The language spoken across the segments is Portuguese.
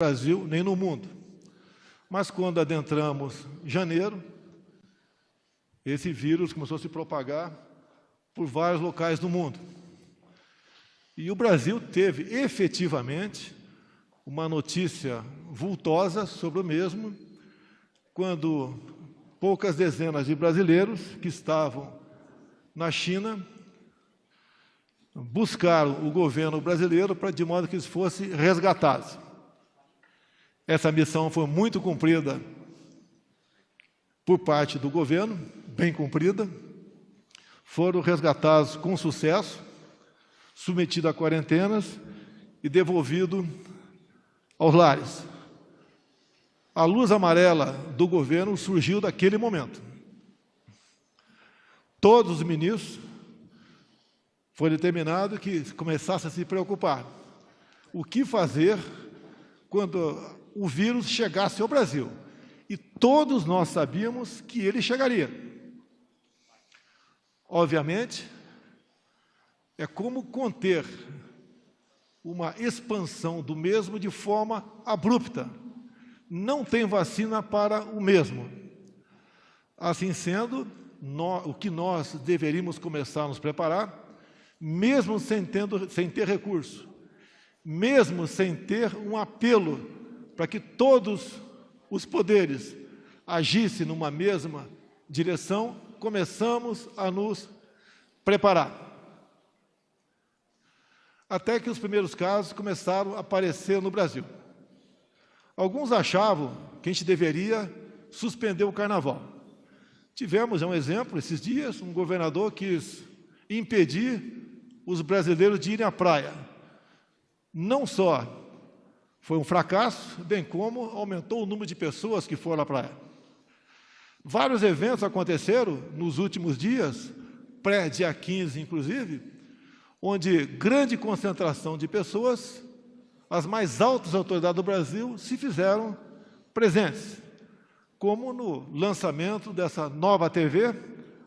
Brasil nem no mundo. Mas quando adentramos janeiro, esse vírus começou a se propagar por vários locais do mundo. E o Brasil teve efetivamente uma notícia vultosa sobre o mesmo, quando poucas dezenas de brasileiros que estavam na China buscaram o governo brasileiro de modo que eles fossem resgatados. Essa missão foi muito cumprida por parte do governo, bem cumprida. Foram resgatados com sucesso, submetidos a quarentenas e devolvidos aos lares. A luz amarela do governo surgiu daquele momento. Todos os ministros foi determinado que começassem a se preocupar. O que fazer quando o vírus chegasse ao Brasil? E todos nós sabíamos que ele chegaria. Obviamente, é como conter uma expansão do mesmo de forma abrupta. Não tem vacina para o mesmo. Assim sendo, o que nós deveríamos começar a nos preparar, mesmo sem ter recurso, mesmo sem ter um apelo para que todos os poderes agissem numa mesma direção, começamos a nos preparar. Até que os primeiros casos começaram a aparecer no Brasil. Alguns achavam que a gente deveria suspender o carnaval. Tivemos um exemplo, esses dias, um governador quis impedir os brasileiros de irem à praia. Não só foi um fracasso, bem como aumentou o número de pessoas que foram à praia. Vários eventos aconteceram nos últimos dias, pré-dia 15 inclusive, onde grande concentração de pessoas, as mais altas autoridades do Brasil, se fizeram presentes, como no lançamento dessa nova TV,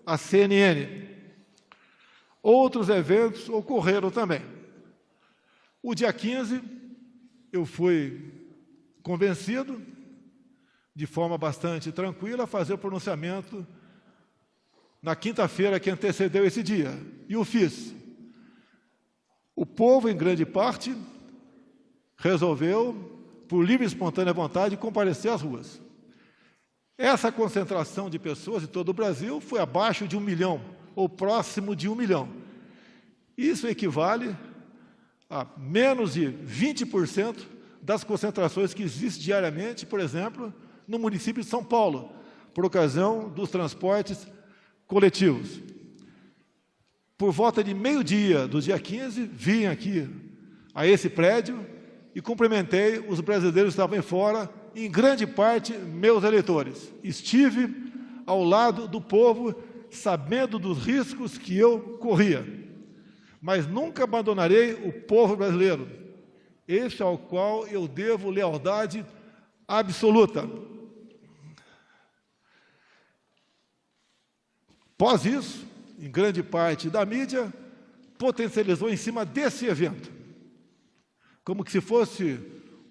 a CNN. Outros eventos ocorreram também. O dia 15, eu fui convencido, de forma bastante tranquila, a fazer o pronunciamento na quinta-feira que antecedeu esse dia. E o fiz. O povo, em grande parte, resolveu, por livre e espontânea vontade, comparecer às ruas. Essa concentração de pessoas em todo o Brasil foi abaixo de 1 milhão, ou próximo de 1 milhão. Isso equivale a menos de 20% das concentrações que existem diariamente, por exemplo, no município de São Paulo, por ocasião dos transportes coletivos. Por volta de meio-dia do dia 15, vim aqui a esse prédio e cumprimentei os brasileiros que estavam aí fora, em grande parte meus eleitores. Estive ao lado do povo, sabendo dos riscos que eu corria. Mas nunca abandonarei o povo brasileiro, esse ao qual eu devo lealdade absoluta. Após isso, em grande parte da mídia, potencializou em cima desse evento, como que se fosse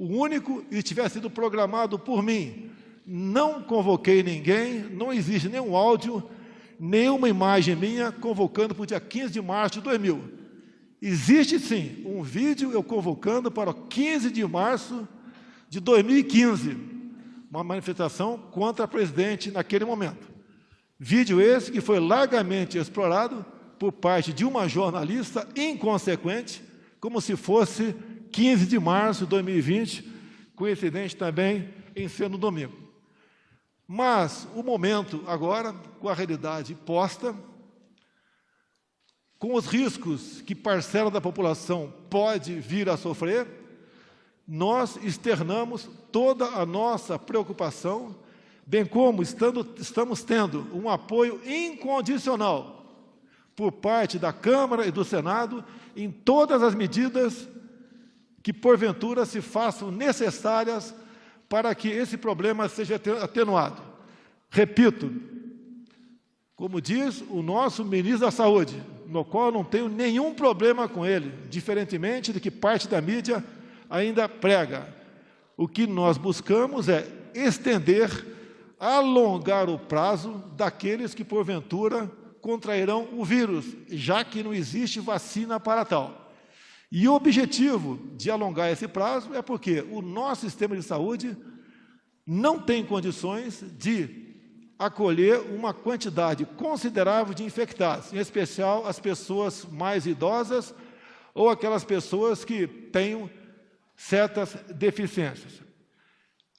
o único e tivesse sido programado por mim. Não convoquei ninguém, não existe nenhum áudio, nenhuma imagem minha convocando para o dia 15 de março de 2000. Existe, sim, um vídeo eu convocando para o 15 de março de 2015, uma manifestação contra a presidente naquele momento. Vídeo esse que foi largamente explorado por parte de uma jornalista inconsequente, como se fosse 15 de março de 2020, coincidente também em ser no domingo. Mas o momento agora, com a realidade posta, com os riscos que parcela da população pode vir a sofrer, nós externamos toda a nossa preocupação, bem como estamos tendo um apoio incondicional por parte da Câmara e do Senado em todas as medidas que, porventura, se façam necessárias para que esse problema seja atenuado. Repito, como diz o nosso ministro da Saúde, no qual eu não tenho nenhum problema com ele, diferentemente de que parte da mídia ainda prega. O que nós buscamos é estender, alongar o prazo daqueles que, porventura, contrairão o vírus, já que não existe vacina para tal. E o objetivo de alongar esse prazo é porque o nosso sistema de saúde não tem condições de acolher uma quantidade considerável de infectados, em especial as pessoas mais idosas ou aquelas pessoas que tenham certas deficiências.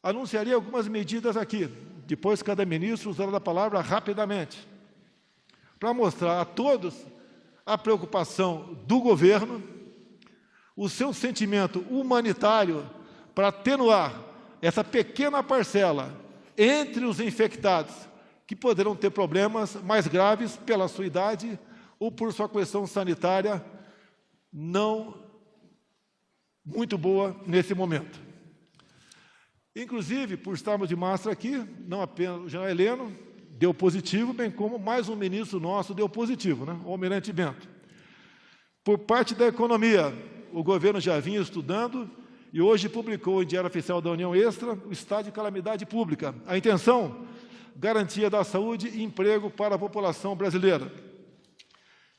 Anunciaria algumas medidas aqui, depois cada ministro usará a palavra rapidamente, para mostrar a todos a preocupação do governo, o seu sentimento humanitário para atenuar essa pequena parcela entre os infectados que poderão ter problemas mais graves pela sua idade ou por sua questão sanitária não muito boa nesse momento. Inclusive, por estarmos de máscara aqui, não apenas o general Heleno deu positivo, bem como mais um ministro nosso deu positivo, né? O almirante Bento. Por parte da economia, o governo já vinha estudando e hoje publicou em Diário Oficial da União Extra o estado de calamidade pública. A intenção, garantia da saúde e emprego para a população brasileira.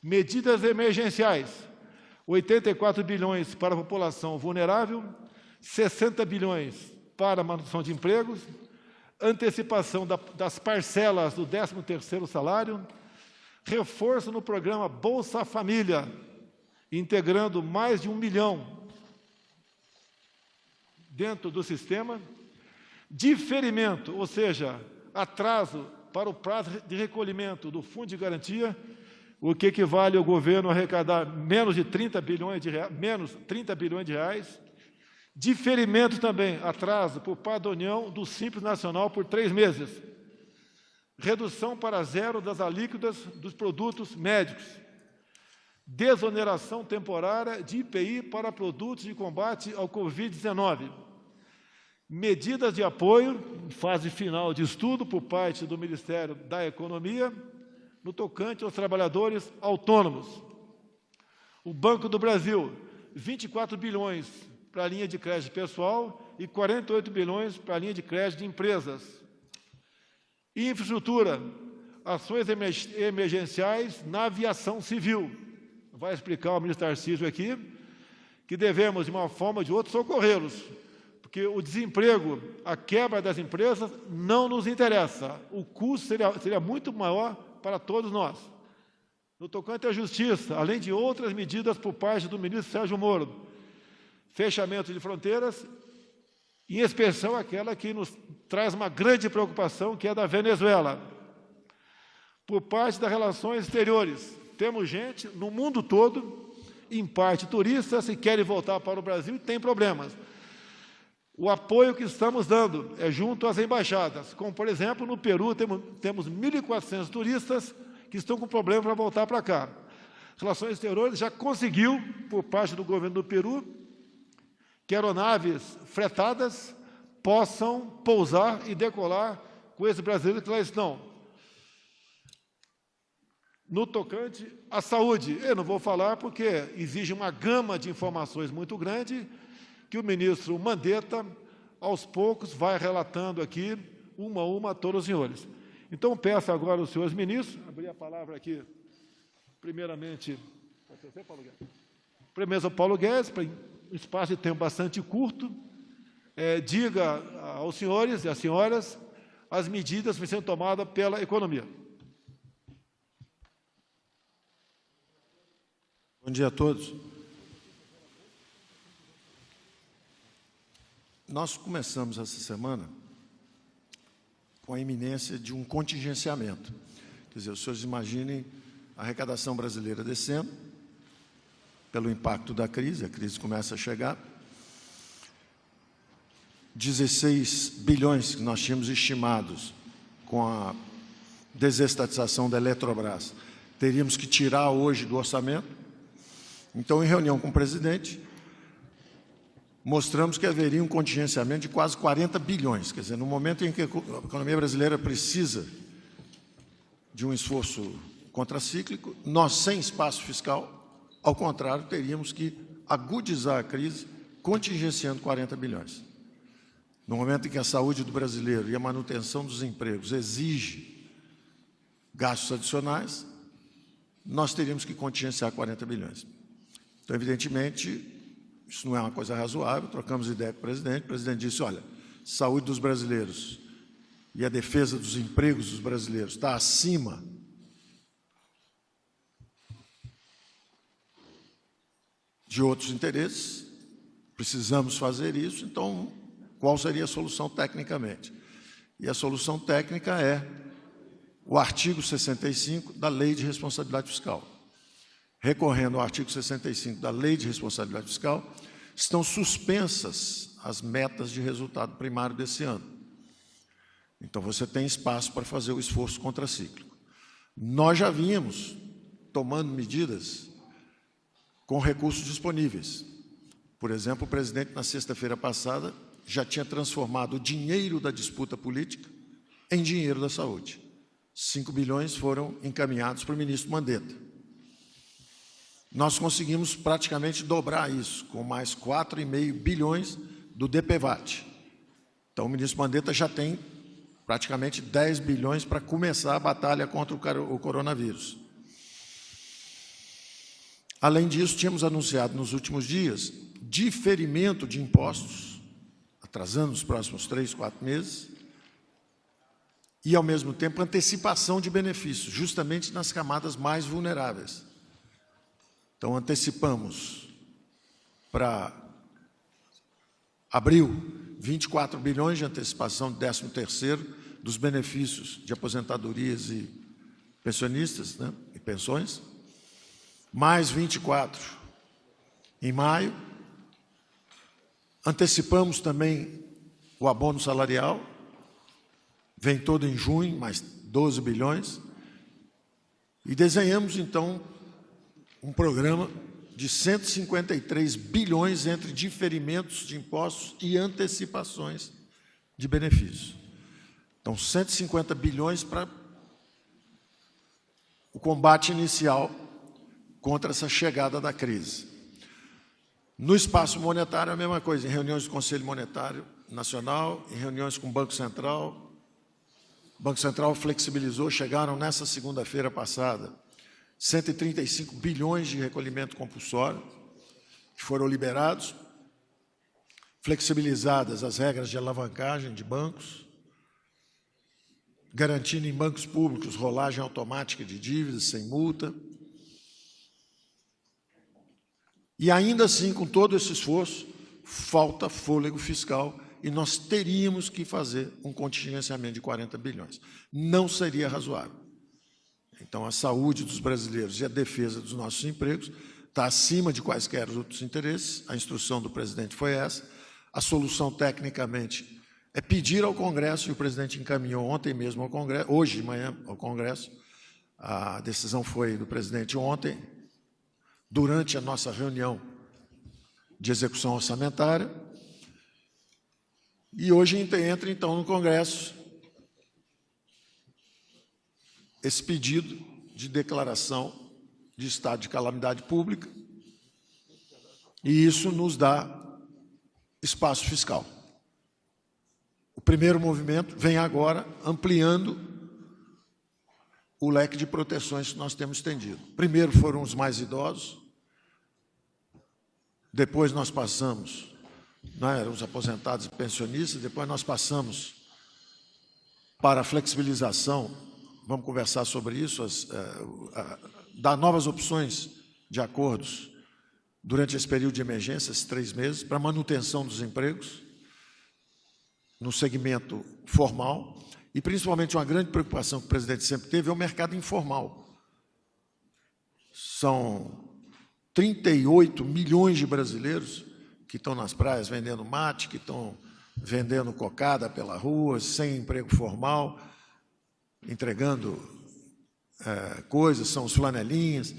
Medidas emergenciais, 84 bilhões para a população vulnerável, 60 bilhões para a manutenção de empregos, antecipação das parcelas do 13º salário, reforço no programa Bolsa Família, integrando mais de 1 milhão dentro do sistema, diferimento, ou seja, atraso para o prazo de recolhimento do Fundo de Garantia, o que equivale ao governo arrecadar menos 30 bilhões de reais, diferimento também, atraso por parte da União do Simples Nacional por 3 meses, redução para zero das alíquotas dos produtos médicos, desoneração temporária de IPI para produtos de combate ao Covid-19, medidas de apoio, fase final de estudo por parte do Ministério da Economia, no tocante aos trabalhadores autônomos. O Banco do Brasil, 24 bilhões para a linha de crédito pessoal e 48 bilhões para a linha de crédito de empresas. Infraestrutura, ações emergenciais na aviação civil. Vai explicar o ministro Tarcísio aqui que devemos, de uma forma ou de outra, socorrê-los, porque o desemprego, a quebra das empresas, não nos interessa. O custo seria muito maior para todos nós. No tocante à justiça, além de outras medidas por parte do ministro Sérgio Moro, fechamento de fronteiras, em especial aquela que nos traz uma grande preocupação, que é da Venezuela. Por parte das relações exteriores, temos gente no mundo todo, em parte turistas, que querem voltar para o Brasil e tem problemas. O apoio que estamos dando é junto às embaixadas, como, por exemplo, no Peru, temos 1.400 turistas que estão com problema para voltar para cá. Relações Exteriores já conseguiu, por parte do governo do Peru, que aeronaves fretadas possam pousar e decolar com esses brasileiros que lá estão. No tocante à saúde, eu não vou falar porque exige uma gama de informações muito grande que o ministro Mandetta, aos poucos, vai relatando aqui, uma a uma, a todos os senhores. Então, peço agora aos senhores ministros, abrir a palavra aqui, primeiramente, primeiro ao Paulo Guedes, para um espaço de tempo bastante curto, diga aos senhores e às senhoras as medidas que vão sendo tomadas pela economia. Bom dia a todos. Nós começamos essa semana com a iminência de um contingenciamento. Quer dizer, os senhores imaginem a arrecadação brasileira descendo, pelo impacto da crise, a crise começa a chegar. 16 bilhões que nós tínhamos estimados com a desestatização da Eletrobras, teríamos que tirar hoje do orçamento. Então, em reunião com o presidente, mostramos que haveria um contingenciamento de quase 40 bilhões. Quer dizer, no momento em que a economia brasileira precisa de um esforço contracíclico, nós, sem espaço fiscal, ao contrário, teríamos que agudizar a crise, contingenciando 40 bilhões. no momento em que a saúde do brasileiro e a manutenção dos empregos exige gastos adicionais, nós teríamos que contingenciar 40 bilhões. Então, evidentemente, isso não é uma coisa razoável, trocamos ideia com o presidente disse, olha, saúde dos brasileiros e a defesa dos empregos dos brasileiros está acima de outros interesses, precisamos fazer isso, então, qual seria a solução tecnicamente? E a solução técnica é o artigo 65 da Lei de Responsabilidade Fiscal. Recorrendo ao artigo 65 da Lei de Responsabilidade Fiscal, estão suspensas as metas de resultado primário desse ano. Então, você tem espaço para fazer o esforço contracíclico. Nós já vínhamos tomando medidas com recursos disponíveis. Por exemplo, o presidente, na sexta-feira passada, já tinha transformado o dinheiro da disputa política em dinheiro da saúde. 5 bilhões foram encaminhados para o ministro Mandetta. Nós conseguimos praticamente dobrar isso, com mais 4,5 bilhões do DPVAT. Então, o ministro Mandetta já tem praticamente 10 bilhões para começar a batalha contra o coronavírus. Além disso, tínhamos anunciado nos últimos dias diferimento de impostos, atrasando os próximos 3, 4 meses, e, ao mesmo tempo, antecipação de benefícios, justamente nas camadas mais vulneráveis. Então, antecipamos para abril 24 bilhões de antecipação de 13º dos benefícios de aposentadorias e pensionistas, né, e pensões, mais 24 em maio. Antecipamos também o abono salarial, vem todo em junho, mais 12 bilhões, e desenhamos, então, um programa de 153 bilhões entre diferimentos de impostos e antecipações de benefícios. Então, 150 bilhões para o combate inicial contra essa chegada da crise. No espaço monetário, a mesma coisa, em reuniões do Conselho Monetário Nacional, em reuniões com o Banco Central. O Banco Central flexibilizou, chegaram nessa segunda-feira passada 135 bilhões de recolhimento compulsório, que foram liberados, flexibilizadas as regras de alavancagem de bancos, garantindo em bancos públicos rolagem automática de dívidas sem multa. E ainda assim, com todo esse esforço, falta fôlego fiscal e nós teríamos que fazer um contingenciamento de 40 bilhões. Não seria razoável. Então, a saúde dos brasileiros e a defesa dos nossos empregos está acima de quaisquer outros interesses. A instrução do presidente foi essa. A solução, tecnicamente, é pedir ao Congresso, e o presidente encaminhou ontem mesmo ao Congresso, hoje de manhã ao Congresso. A decisão foi do presidente ontem, durante a nossa reunião de execução orçamentária. E hoje entra, então, no Congresso esse pedido de declaração de estado de calamidade pública, e isso nos dá espaço fiscal. O primeiro movimento vem agora ampliando o leque de proteções que nós temos estendido. Primeiro foram os mais idosos, depois nós passamos, né, os aposentados e pensionistas, depois nós passamos para a flexibilização. Vamos conversar sobre isso, dar novas opções de acordos durante esse período de emergência, esses 3 meses, para manutenção dos empregos no segmento formal e, principalmente, uma grande preocupação que o presidente sempre teve é o mercado informal. São 38 milhões de brasileiros que estão nas praias vendendo mate, que estão vendendo cocada pela rua, sem emprego formal, entregando coisas, são os flanelinhas.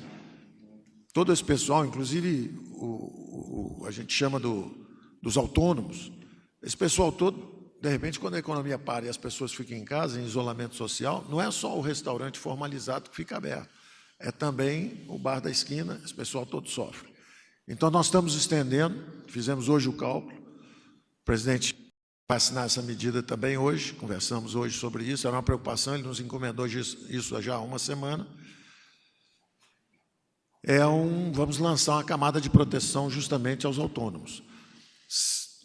Todo esse pessoal, inclusive a gente chama dos autônomos, esse pessoal todo, de repente, quando a economia para e as pessoas ficam em casa, em isolamento social, não é só o restaurante formalizado que fica aberto, é também o bar da esquina, esse pessoal todo sofre. Então, nós estamos estendendo, fizemos hoje o cálculo, o presidente vai assinar essa medida também hoje, conversamos hoje sobre isso, era uma preocupação, ele nos encomendou isso já há uma semana. Vamos lançar uma camada de proteção justamente aos autônomos.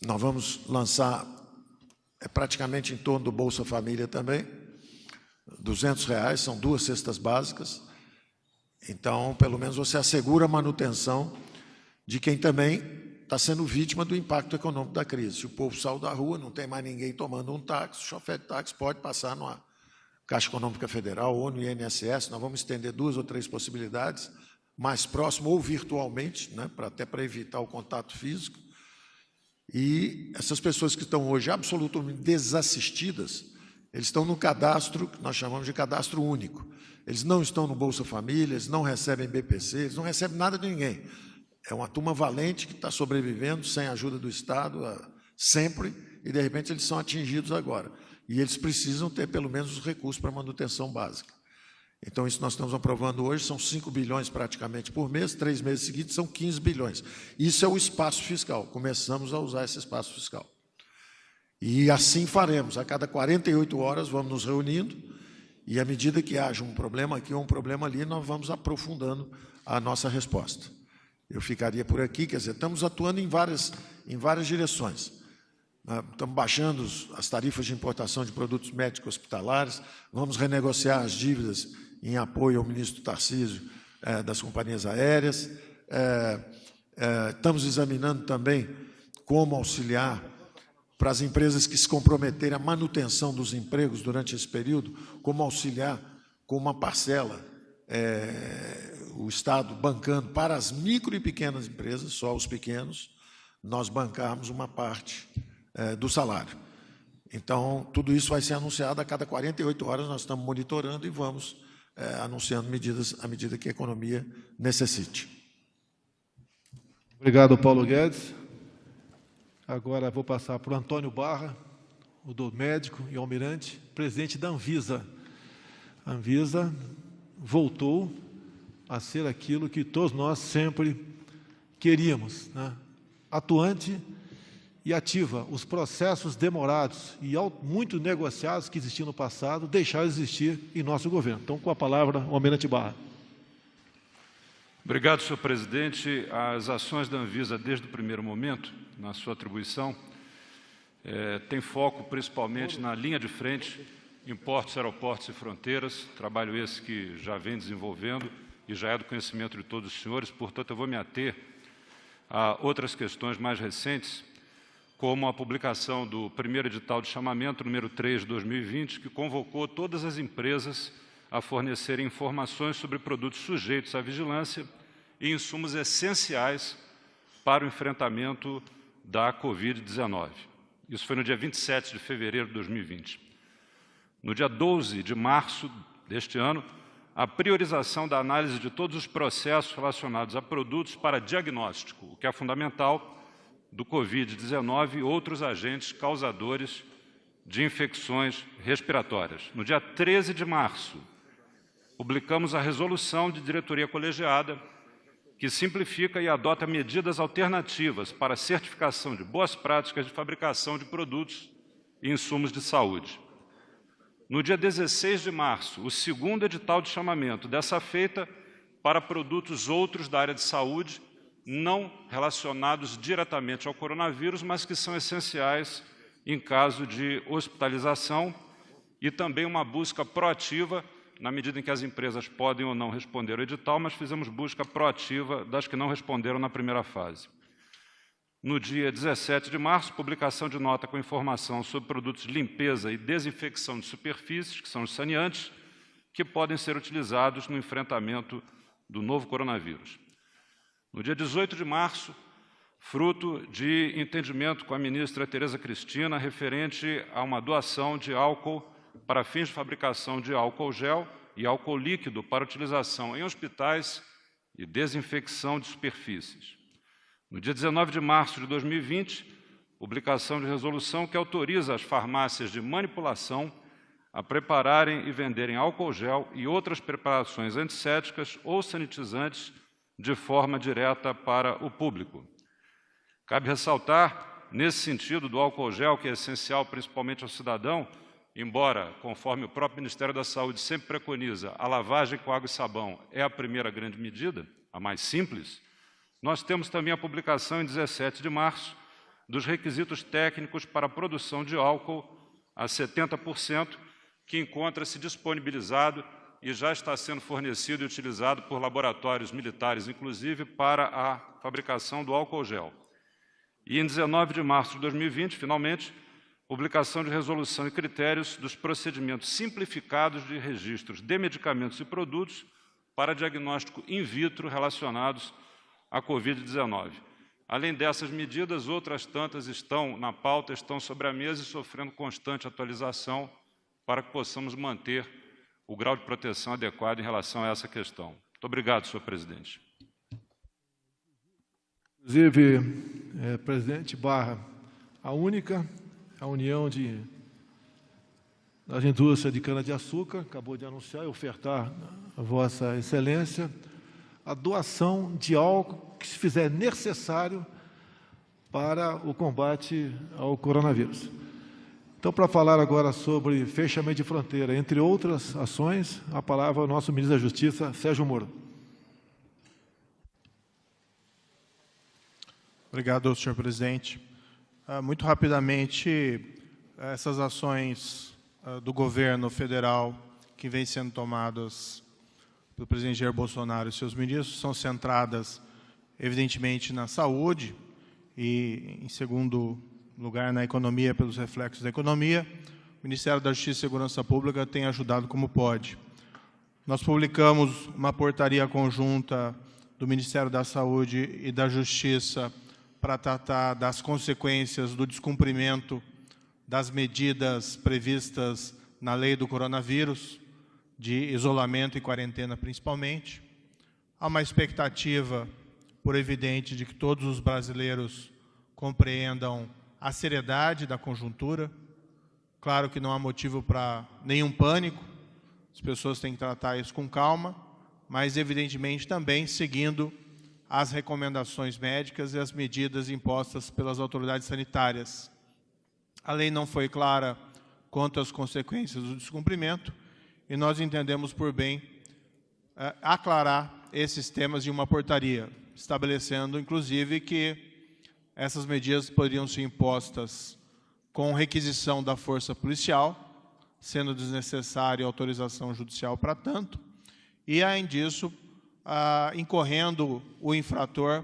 Nós vamos lançar praticamente em torno do Bolsa Família também, R$200, são 2 cestas básicas. Então, pelo menos você assegura a manutenção de quem também está sendo vítima do impacto econômico da crise. Se o povo saiu da rua, não tem mais ninguém tomando um táxi, o chofer de táxi pode passar numa Caixa Econômica Federal ou no INSS. Nós vamos estender 2 ou 3 possibilidades, mais próximo ou virtualmente, né, até para evitar o contato físico. E essas pessoas que estão hoje absolutamente desassistidas, eles estão no cadastro, que nós chamamos de cadastro único. Eles não estão no Bolsa Família, eles não recebem BPC, eles não recebem nada de ninguém. É uma turma valente que está sobrevivendo sem a ajuda do Estado sempre, e de repente eles são atingidos agora. E eles precisam ter pelo menos os recursos para manutenção básica. Então, isso nós estamos aprovando hoje, são 5 bilhões praticamente por mês, 3 meses seguidos são 15 bilhões. Isso é o espaço fiscal, começamos a usar esse espaço fiscal. E assim faremos, a cada 48 horas vamos nos reunindo, e à medida que haja um problema aqui ou um problema ali, nós vamos aprofundando a nossa resposta. Eu ficaria por aqui, quer dizer, estamos atuando em várias direções. Estamos baixando as tarifas de importação de produtos médicos hospitalares, vamos renegociar as dívidas em apoio ao ministro Tarcísio das companhias aéreas, estamos examinando também como auxiliar para as empresas que se comprometerem à manutenção dos empregos durante esse período, como auxiliar com uma parcela, o Estado bancando para as micro e pequenas empresas, só os pequenos, nós bancarmos uma parte do salário. Então, tudo isso vai ser anunciado a cada 48 horas, nós estamos monitorando e vamos anunciando medidas à medida que a economia necessite. Obrigado, Paulo Guedes. Agora vou passar para o Antônio Barra, o do médico e almirante, presidente da Anvisa. A Anvisa voltou a ser aquilo que todos nós sempre queríamos, né? Atuante e ativa. Os processos demorados e muito negociados que existiam no passado deixaram de existir em nosso governo. Então, com a palavra, o almirante Barra. Obrigado, senhor presidente. As ações da Anvisa, desde o primeiro momento, na sua atribuição, tem foco principalmente na linha de frente, em portos, aeroportos e fronteiras, trabalho esse que já vem desenvolvendo e já é do conhecimento de todos os senhores, portanto, eu vou me ater a outras questões mais recentes, como a publicação do primeiro edital de chamamento, número 3 de 2020, que convocou todas as empresas a fornecerem informações sobre produtos sujeitos à vigilância e insumos essenciais para o enfrentamento da Covid-19. Isso foi no dia 27 de fevereiro de 2020. No dia 12 de março deste ano, a priorização da análise de todos os processos relacionados a produtos para diagnóstico, o que é fundamental, do Covid-19 e outros agentes causadores de infecções respiratórias. No dia 13 de março, publicamos a resolução de diretoria colegiada que simplifica e adota medidas alternativas para a certificação de boas práticas de fabricação de produtos e insumos de saúde. No dia 16 de março, o segundo edital de chamamento, dessa feita para produtos outros da área de saúde, não relacionados diretamente ao coronavírus, mas que são essenciais em caso de hospitalização e também uma busca proativa, na medida em que as empresas podem ou não responder ao edital, mas fizemos busca proativa das que não responderam na primeira fase. No dia 17 de março, publicação de nota com informação sobre produtos de limpeza e desinfecção de superfícies, que são os saneantes, que podem ser utilizados no enfrentamento do novo coronavírus. No dia 18 de março, fruto de entendimento com a ministra Tereza Cristina, referente a uma doação de álcool para fins de fabricação de álcool gel e álcool líquido para utilização em hospitais e desinfecção de superfícies. No dia 19 de março de 2020, publicação de resolução que autoriza as farmácias de manipulação a prepararem e venderem álcool gel e outras preparações antissépticas ou sanitizantes de forma direta para o público. Cabe ressaltar nesse sentido do álcool gel, que é essencial principalmente ao cidadão, embora, conforme o próprio Ministério da Saúde sempre preconiza, a lavagem com água e sabão é a primeira grande medida, a mais simples, nós temos também a publicação em 17 de março dos requisitos técnicos para a produção de álcool a 70%, que encontra-se disponibilizado e já está sendo fornecido e utilizado por laboratórios militares, inclusive, para a fabricação do álcool gel. E em 19 de março de 2020, finalmente, publicação de resolução e critérios dos procedimentos simplificados de registros de medicamentos e produtos para diagnóstico in vitro relacionados à Covid-19. Além dessas medidas, outras tantas estão na pauta, estão sobre a mesa e sofrendo constante atualização para que possamos manter o grau de proteção adequado em relação a essa questão. Muito obrigado, senhor presidente. Inclusive, presidente Barra, a União das Indústrias de Cana-de-Açúcar acabou de anunciar e ofertar a Vossa Excelência a doação de álcool que se fizer necessário para o combate ao coronavírus. Então, para falar agora sobre fechamento de fronteira, entre outras ações, a palavra ao nosso ministro da Justiça, Sérgio Moro. Obrigado, senhor presidente. Muito rapidamente, essas ações do governo federal que vêm sendo tomadas pelo presidente Jair Bolsonaro e seus ministros são centradas, evidentemente, na saúde e, em segundo lugar, na economia, pelos reflexos da economia. O Ministério da Justiça e Segurança Pública tem ajudado como pode. Nós publicamos uma portaria conjunta do Ministério da Saúde e da Justiça para tratar das consequências do descumprimento das medidas previstas na lei do coronavírus, de isolamento e quarentena principalmente. Há uma expectativa, por evidente, de que todos os brasileiros compreendam a seriedade da conjuntura. Claro que não há motivo para nenhum pânico, as pessoas têm que tratar isso com calma, mas evidentemente também seguindo as recomendações médicas e as medidas impostas pelas autoridades sanitárias. A lei não foi clara quanto às consequências do descumprimento e nós entendemos por bem aclarar esses temas de uma portaria, estabelecendo, inclusive, que essas medidas poderiam ser impostas com requisição da força policial, sendo desnecessária autorização judicial para tanto, e, além disso, incorrendo o infrator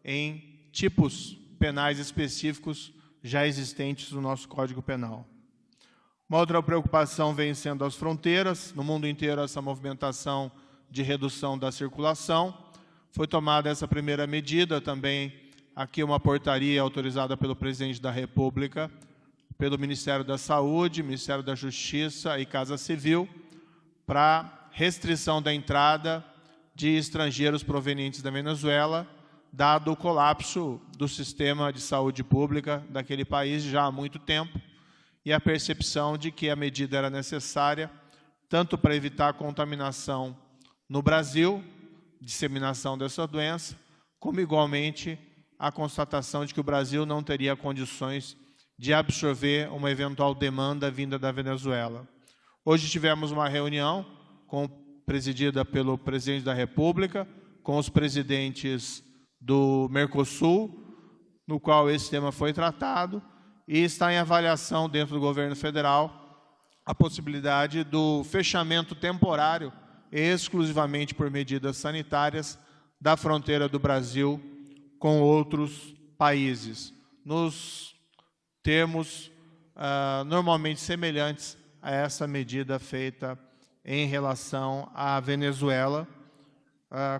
em tipos penais específicos já existentes no nosso Código Penal. Uma outra preocupação vem sendo as fronteiras. No mundo inteiro, essa movimentação de redução da circulação. Foi tomada essa primeira medida, também aqui uma portaria autorizada pelo Presidente da República, pelo Ministério da Saúde, Ministério da Justiça e Casa Civil, para restrição da entrada de estrangeiros provenientes da Venezuela, dado o colapso do sistema de saúde pública daquele país já há muito tempo, e a percepção de que a medida era necessária, tanto para evitar a contaminação no Brasil, disseminação dessa doença, como igualmente a constatação de que o Brasil não teria condições de absorver uma eventual demanda vinda da Venezuela. Hoje tivemos uma reunião presidida pelo Presidente da República, com os presidentes do Mercosul, no qual esse tema foi tratado, e está em avaliação dentro do governo federal a possibilidade do fechamento temporário, exclusivamente por medidas sanitárias, da fronteira do Brasil com outros países, nos termos normalmente semelhantes a essa medida feita em relação à Venezuela,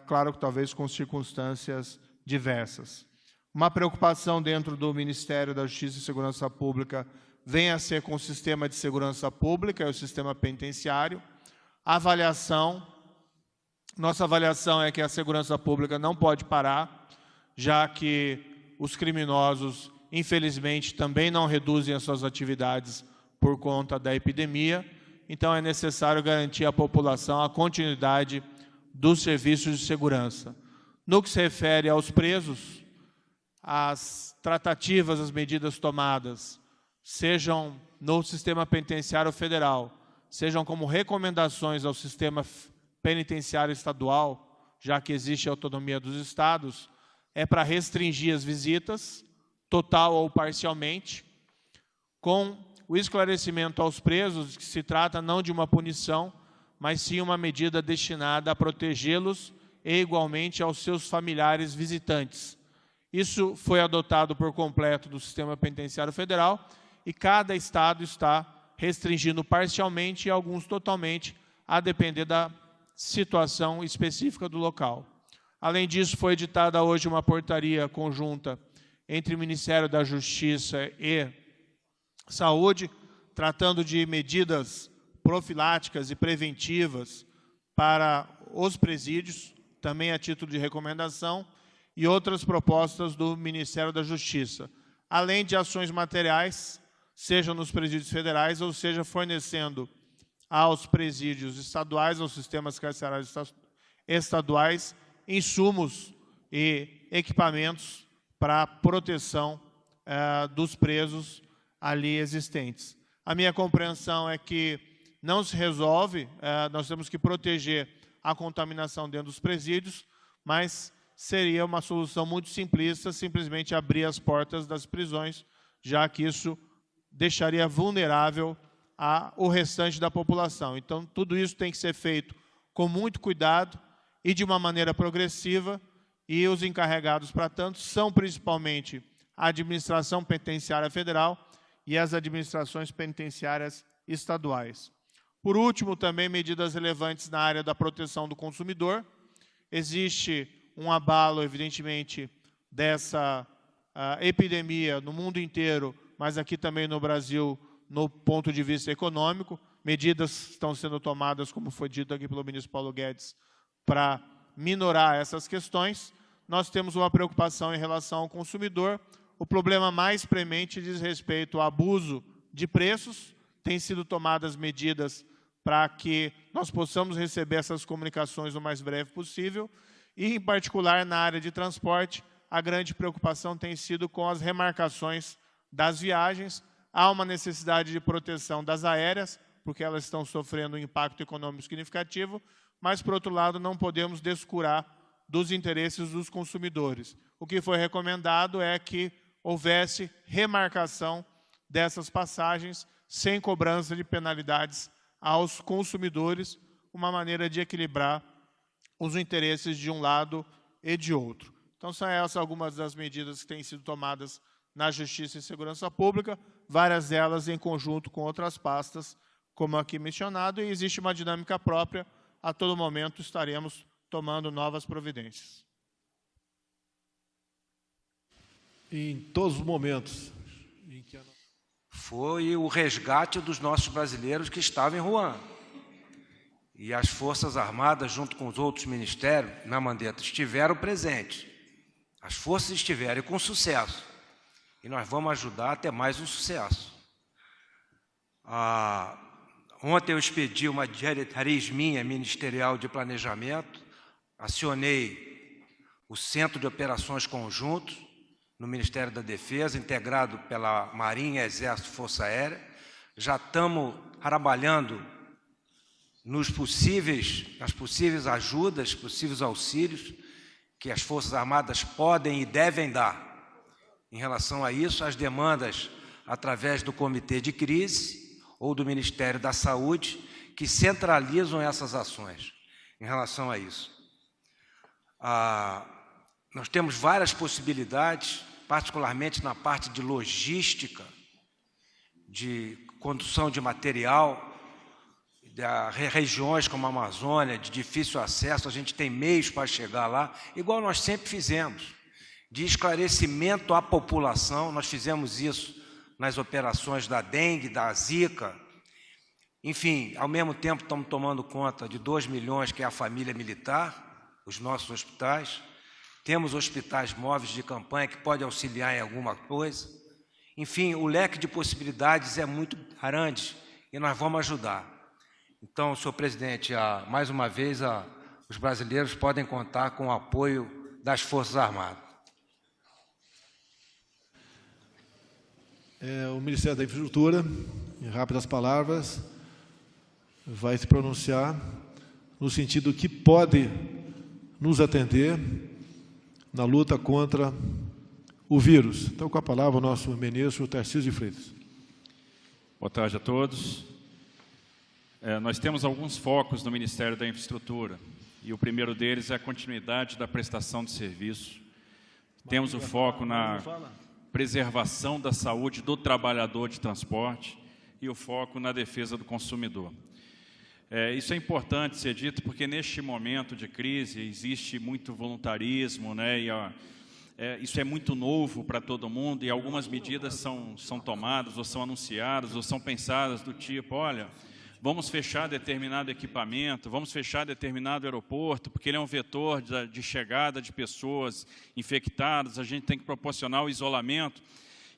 claro que talvez com circunstâncias diversas. Uma preocupação dentro do Ministério da Justiça e Segurança Pública vem a ser com o sistema de segurança pública e o sistema penitenciário. Nossa avaliação é que a segurança pública não pode parar, já que os criminosos, infelizmente, também não reduzem as suas atividades por conta da epidemia. Então, é necessário garantir à população a continuidade dos serviços de segurança. No que se refere aos presos, as tratativas, as medidas tomadas, sejam no sistema penitenciário federal, sejam como recomendações ao sistema penitenciário estadual, já que existe a autonomia dos estados, é para restringir as visitas, total ou parcialmente, com o esclarecimento aos presos que se trata não de uma punição, mas sim uma medida destinada a protegê-los e igualmente aos seus familiares visitantes. Isso foi adotado por completo do sistema penitenciário federal e cada estado está restringindo parcialmente e alguns totalmente, a depender da situação específica do local. Além disso, foi editada hoje uma portaria conjunta entre o Ministério da Justiça e Saúde, tratando de medidas profiláticas e preventivas para os presídios, também a título de recomendação, e outras propostas do Ministério da Justiça, além de ações materiais, seja nos presídios federais, ou seja, fornecendo aos presídios estaduais, aos sistemas carcerários estaduais, insumos e equipamentos para a proteção dos presos ali existentes. A minha compreensão é que não se resolve, nós temos que proteger a contaminação dentro dos presídios, mas seria uma solução muito simplista simplesmente abrir as portas das prisões, já que isso deixaria vulnerável o restante da população. Então, tudo isso tem que ser feito com muito cuidado e de uma maneira progressiva, e os encarregados, para tanto, são principalmente a Administração Penitenciária Federal e as administrações penitenciárias estaduais. Por último, também medidas relevantes na área da proteção do consumidor. Existe um abalo, evidentemente, dessa epidemia no mundo inteiro, mas aqui também no Brasil, no ponto de vista econômico. Medidas estão sendo tomadas, como foi dito aqui pelo ministro Paulo Guedes, para minorar essas questões. Nós temos uma preocupação em relação ao consumidor. O problema mais premente diz respeito ao abuso de preços. Têm sido tomadas medidas para que nós possamos receber essas comunicações o mais breve possível. E, em particular, na área de transporte, a grande preocupação tem sido com as remarcações das viagens. Há uma necessidade de proteção das aéreas, porque elas estão sofrendo um impacto econômico significativo, mas, por outro lado, não podemos descurar dos interesses dos consumidores. O que foi recomendado é que houvesse remarcação dessas passagens sem cobrança de penalidades aos consumidores, uma maneira de equilibrar os interesses de um lado e de outro. Então, são essas algumas das medidas que têm sido tomadas na Justiça e Segurança Pública, várias delas em conjunto com outras pastas, como aqui mencionado, e existe uma dinâmica própria. A todo momento estaremos tomando novas providências. Em todos os momentos em que foi o resgate dos nossos brasileiros que estavam em Wuhan. E as Forças Armadas, junto com os outros ministérios, na Mandetta, estiveram presentes. As forças estiveram com sucesso. E nós vamos ajudar a ter mais um sucesso. Ontem eu expedi uma diretriz minha, ministerial de planejamento, acionei o Centro de Operações Conjuntos, no Ministério da Defesa, integrado pela Marinha, Exército e Força Aérea. Já estamos trabalhando nas possíveis ajudas, possíveis auxílios que as Forças Armadas podem e devem dar. Em relação a isso, as demandas através do Comitê de Crise ou do Ministério da Saúde, que centralizam essas ações em relação a isso. Nós temos várias possibilidades, particularmente na parte de logística, de condução de material, de regiões como a Amazônia, de difícil acesso, a gente tem meios para chegar lá, igual nós sempre fizemos, de esclarecimento à população. Nós fizemos isso nas operações da dengue, da zika. Enfim, ao mesmo tempo estamos tomando conta de 2 milhões, que é a família militar, os nossos hospitais. Temos hospitais móveis de campanha que podem auxiliar em alguma coisa. Enfim, o leque de possibilidades é muito grande e nós vamos ajudar. Então, senhor presidente, mais uma vez, os brasileiros podem contar com o apoio das Forças Armadas. O Ministério da Infraestrutura, em rápidas palavras, vai se pronunciar no sentido que pode nos atender na luta contra o vírus. Então, com a palavra, o nosso ministro Tarcísio de Freitas. Boa tarde a todos. Nós temos alguns focos no Ministério da Infraestrutura, e o primeiro deles é a continuidade da prestação de serviço. Temos o foco na preservação da saúde do trabalhador de transporte e o foco na defesa do consumidor. Isso é importante ser dito porque neste momento de crise existe muito voluntarismo, né, e isso é muito novo para todo mundo e algumas medidas são tomadas ou são anunciadas ou são pensadas do tipo, olha, vamos fechar determinado equipamento, vamos fechar determinado aeroporto, porque ele é um vetor de chegada de pessoas infectadas, a gente tem que proporcionar o isolamento.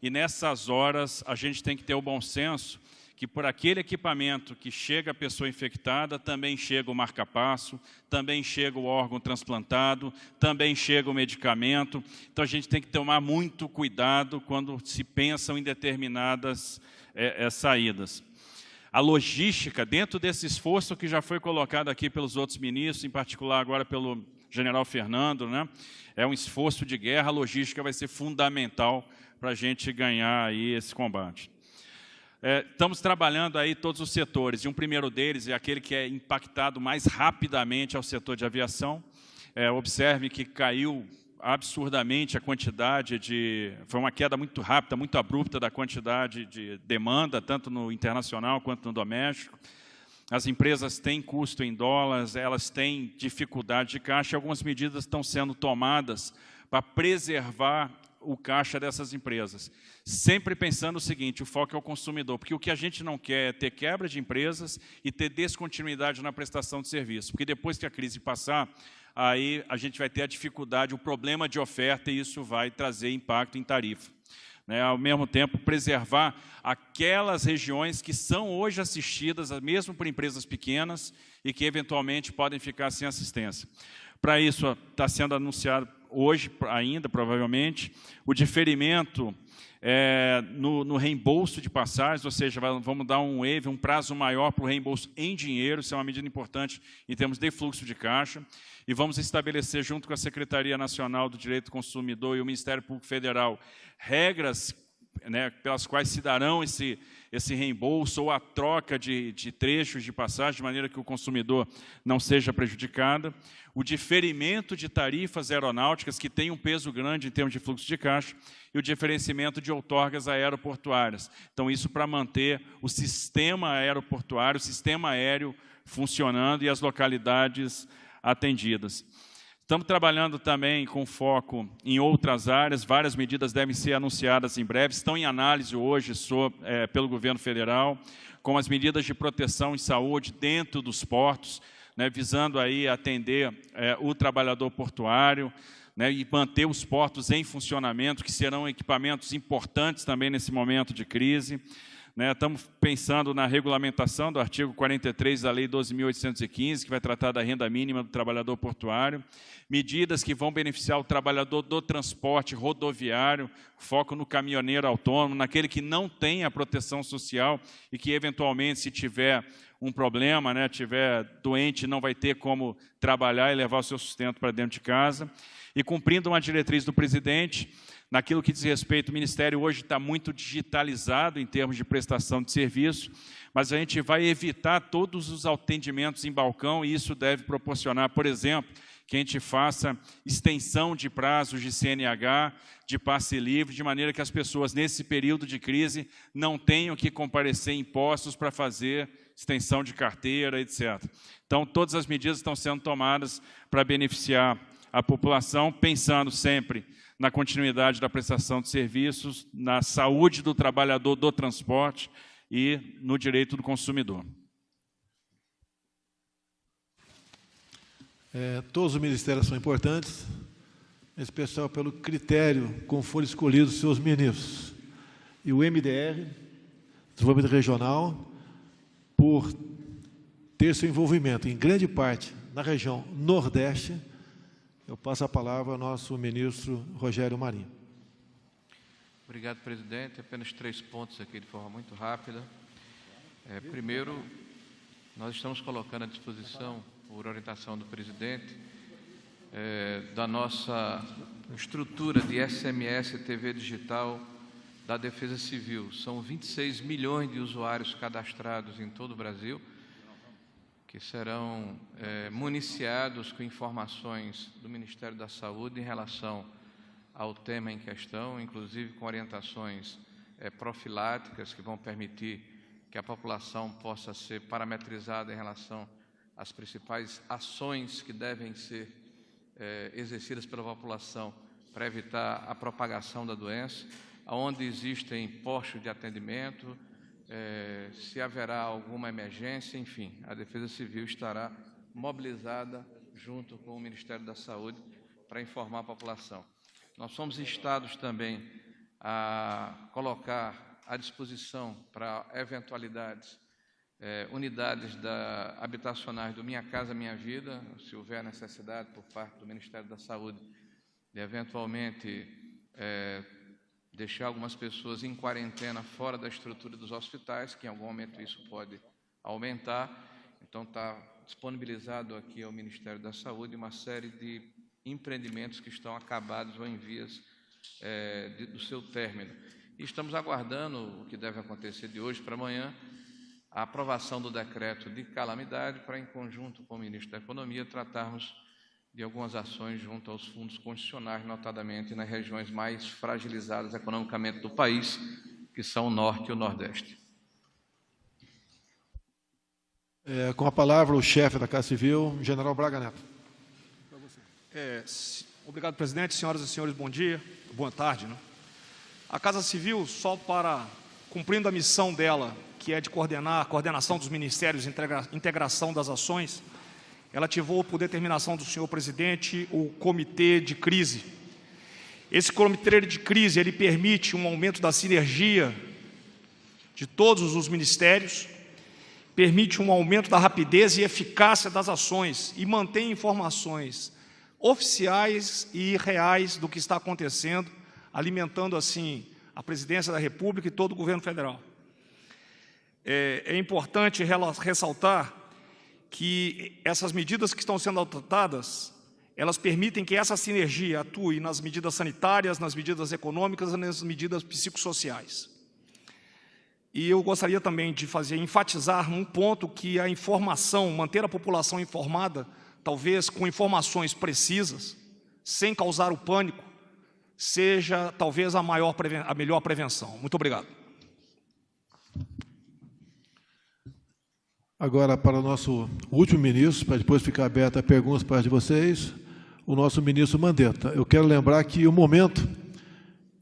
E nessas horas a gente tem que ter o bom senso que por aquele equipamento que chega a pessoa infectada, também chega o marca-passo, também chega o órgão transplantado, também chega o medicamento. Então a gente tem que tomar muito cuidado quando se pensam em determinadas saídas. A logística, dentro desse esforço que já foi colocado aqui pelos outros ministros, em particular agora pelo general Fernando, né? É um esforço de guerra, a logística vai ser fundamental para a gente ganhar aí esse combate. Estamos trabalhando aí todos os setores, e um primeiro deles é aquele que é impactado mais rapidamente ao setor de aviação. Observe que caiu absurdamente a quantidade foi uma queda muito rápida, muito abrupta da quantidade de demanda, tanto no internacional quanto no doméstico. As empresas têm custo em dólares, elas têm dificuldade de caixa, e algumas medidas estão sendo tomadas para preservar o caixa dessas empresas. Sempre pensando o seguinte, o foco é o consumidor, porque o que a gente não quer é ter quebra de empresas e ter descontinuidade na prestação de serviço, porque depois que a crise passar, aí a gente vai ter a dificuldade, o problema de oferta, e isso vai trazer impacto em tarifa. Ao mesmo tempo, preservar aquelas regiões que são hoje assistidas, mesmo por empresas pequenas, e que eventualmente podem ficar sem assistência. Para isso, está sendo anunciado hoje ainda, provavelmente, o diferimento no reembolso de passagens, ou seja, vamos dar um prazo maior para o reembolso em dinheiro, isso é uma medida importante em termos de fluxo de caixa, e vamos estabelecer, junto com a Secretaria Nacional do Direito do Consumidor e o Ministério Público Federal, regras, né, pelas quais se darão esse reembolso ou a troca de trechos de passagem, de maneira que o consumidor não seja prejudicado. O diferimento de tarifas aeronáuticas, que tem um peso grande em termos de fluxo de caixa, e o diferenciamento de outorgas aeroportuárias. Então, isso para manter o sistema aeroportuário, o sistema aéreo funcionando e as localidades atendidas. Estamos trabalhando também com foco em outras áreas, várias medidas devem ser anunciadas em breve, estão em análise hoje pelo governo federal, como as medidas de proteção e saúde dentro dos portos, né, visando aí atender o trabalhador portuário, né, e manter os portos em funcionamento, que serão equipamentos importantes também nesse momento de crise. Estamos pensando na regulamentação do artigo 43 da Lei 12.815, que vai tratar da renda mínima do trabalhador portuário, medidas que vão beneficiar o trabalhador do transporte rodoviário, foco no caminhoneiro autônomo, naquele que não tem a proteção social e que, eventualmente, se tiver um problema, né, tiver doente, não vai ter como trabalhar e levar o seu sustento para dentro de casa. E cumprindo uma diretriz do presidente, naquilo que diz respeito, o Ministério hoje está muito digitalizado em termos de prestação de serviço, mas a gente vai evitar todos os atendimentos em balcão e isso deve proporcionar, por exemplo, que a gente faça extensão de prazos de CNH, de passe livre, de maneira que as pessoas, nesse período de crise, não tenham que comparecer em postos para fazer extensão de carteira, etc. Então, todas as medidas estão sendo tomadas para beneficiar a população, pensando sempre na continuidade da prestação de serviços, na saúde do trabalhador do transporte e no direito do consumidor. Todos os ministérios são importantes, em especial pelo critério como foram escolhidos os seus ministros. E o MDR, Desenvolvimento Regional, por ter seu envolvimento em grande parte na região Nordeste, eu passo a palavra ao nosso ministro Rogério Marinho. Obrigado, presidente. Apenas 3 pontos aqui de forma muito rápida. Primeiro, nós estamos colocando à disposição, por orientação do presidente, da nossa estrutura de SMS e TV digital da Defesa Civil. São 26 milhões de usuários cadastrados em todo o Brasil, que serão municiados com informações do Ministério da Saúde em relação ao tema em questão, inclusive com orientações profiláticas que vão permitir que a população possa ser parametrizada em relação às principais ações que devem ser exercidas pela população para evitar a propagação da doença, onde existem postos de atendimento, se haverá alguma emergência, enfim, a Defesa Civil estará mobilizada junto com o Ministério da Saúde para informar a população. Nós fomos instados também a colocar à disposição para eventualidades unidades habitacionais do Minha Casa Minha Vida, se houver necessidade por parte do Ministério da Saúde de eventualmente deixar algumas pessoas em quarentena fora da estrutura dos hospitais, que em algum momento isso pode aumentar. Então, está disponibilizado aqui ao Ministério da Saúde uma série de empreendimentos que estão acabados ou em vias do seu término. E estamos aguardando o que deve acontecer de hoje para amanhã, a aprovação do decreto de calamidade para, em conjunto com o ministro da Economia, tratarmos de algumas ações junto aos fundos constitucionais, notadamente nas regiões mais fragilizadas economicamente do país, que são o Norte e o Nordeste. Com a palavra, o chefe da Casa Civil, General Braga Neto. Obrigado, presidente. Senhoras e senhores, bom dia, boa tarde. A Casa Civil, só para cumprindo a missão dela, que é de coordenar a coordenação dos ministérios, integração das ações, ela ativou, por determinação do senhor presidente, o Comitê de Crise. Esse Comitê de Crise, ele permite um aumento da sinergia de todos os ministérios, permite um aumento da rapidez e eficácia das ações e mantém informações oficiais e reais do que está acontecendo, alimentando, assim, a Presidência da República e todo o governo federal. É importante ressaltar que essas medidas que estão sendo adotadas, elas permitem que essa sinergia atue nas medidas sanitárias, nas medidas econômicas e nas medidas psicossociais. E eu gostaria também de enfatizar um ponto que a informação, manter a população informada, talvez com informações precisas, sem causar o pânico, seja talvez a melhor prevenção. Muito obrigado. Agora, para o nosso último ministro, para depois ficar aberta a perguntas para de vocês, o nosso ministro Mandetta. Eu quero lembrar que o momento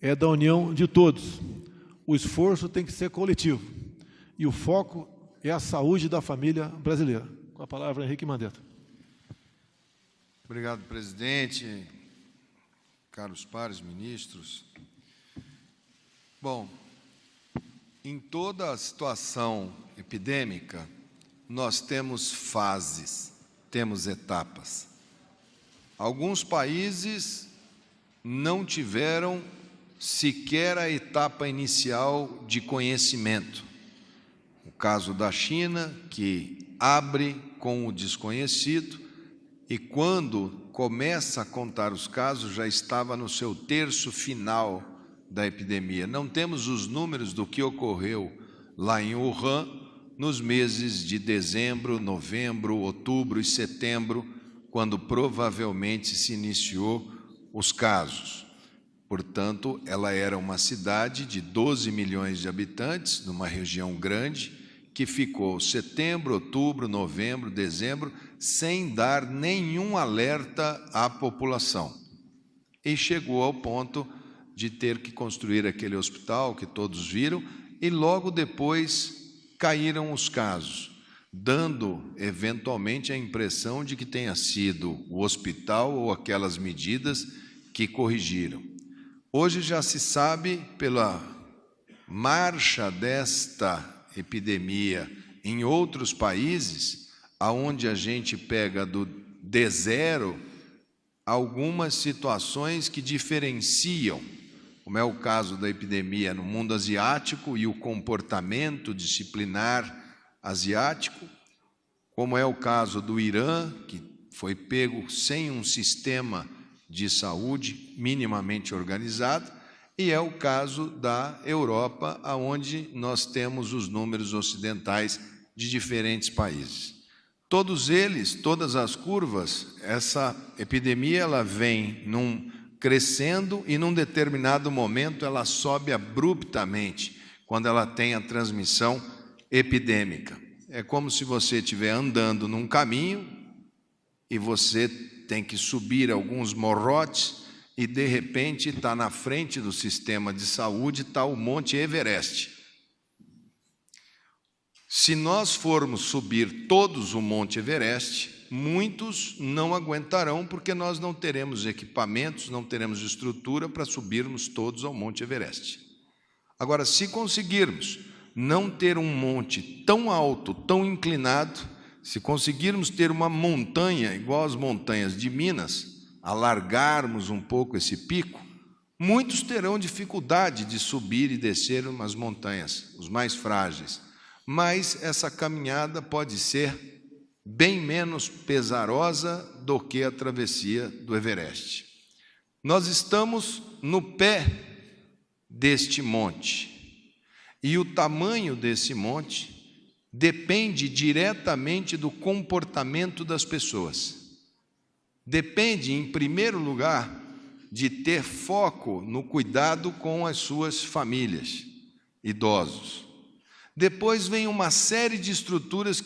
é da união de todos. O esforço tem que ser coletivo. E o foco é a saúde da família brasileira. Com a palavra, Henrique Mandetta. Obrigado, presidente, caros pares ministros. Bom, em toda a situação epidêmica, nós temos fases, temos etapas. Alguns países não tiveram sequer a etapa inicial de conhecimento. O caso da China, que abre com o desconhecido e, quando começa a contar os casos, já estava no seu terço final da epidemia. Não temos os números do que ocorreu lá em Wuhan, nos meses de dezembro, novembro, outubro e setembro, quando provavelmente se iniciou os casos. Portanto, ela era uma cidade de 12 milhões de habitantes, numa região grande, que ficou setembro, outubro, novembro, dezembro, sem dar nenhum alerta à população. E chegou ao ponto de ter que construir aquele hospital que todos viram, e logo depois caíram os casos, dando eventualmente a impressão de que tenha sido o hospital ou aquelas medidas que corrigiram. Hoje já se sabe, pela marcha desta epidemia em outros países, aonde a gente pega do D0 algumas situações que diferenciam como é o caso da epidemia no mundo asiático e o comportamento disciplinar asiático, como é o caso do Irã, que foi pego sem um sistema de saúde minimamente organizado, e é o caso da Europa, onde nós temos os números ocidentais de diferentes países. Todos eles, todas as curvas, essa epidemia ela vem crescendo e num determinado momento ela sobe abruptamente, quando ela tem a transmissão epidêmica. É como se você estiver andando num caminho e você tem que subir alguns morrotes e, de repente, está na frente do sistema de saúde, está o Monte Everest. Se nós formos subir todos o Monte Everest, muitos não aguentarão, porque nós não teremos equipamentos, não teremos estrutura para subirmos todos ao Monte Everest. Agora, se conseguirmos não ter um monte tão alto, tão inclinado, se conseguirmos ter uma montanha igual às montanhas de Minas, alargarmos um pouco esse pico, muitos terão dificuldade de subir e descer umas montanhas, os mais frágeis. Mas essa caminhada pode ser bem menos pesarosa do que a travessia do Everest. Nós estamos no pé deste monte, e o tamanho desse monte depende diretamente do comportamento das pessoas. Depende, em primeiro lugar, de ter foco no cuidado com as suas famílias, idosos. Depois vem uma série de estruturas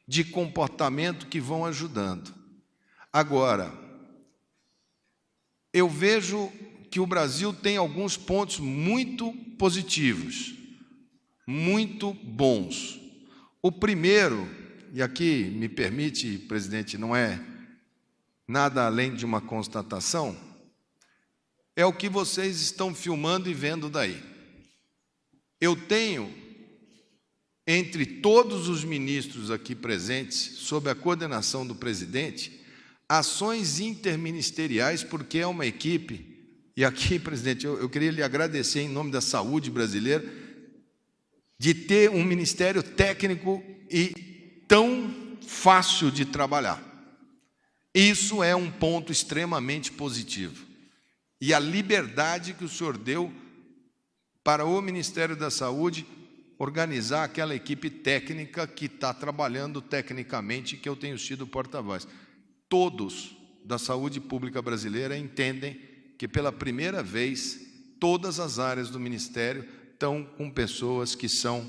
de comportamento que vão ajudando. Agora, eu vejo que o Brasil tem alguns pontos muito positivos, muito bons. O primeiro, e aqui me permite, presidente, não é nada além de uma constatação, é o que vocês estão filmando e vendo daí. Eu tenho, entre todos os ministros aqui presentes, sob a coordenação do presidente, ações interministeriais, porque é uma equipe. E aqui, presidente, eu queria lhe agradecer em nome da saúde brasileira de ter um ministério técnico e tão fácil de trabalhar. Isso é um ponto extremamente positivo. E a liberdade que o senhor deu para o Ministério da Saúde organizar aquela equipe técnica que está trabalhando tecnicamente, que eu tenho sido porta-voz. Todos da saúde pública brasileira entendem que pela primeira vez todas as áreas do Ministério estão com pessoas que são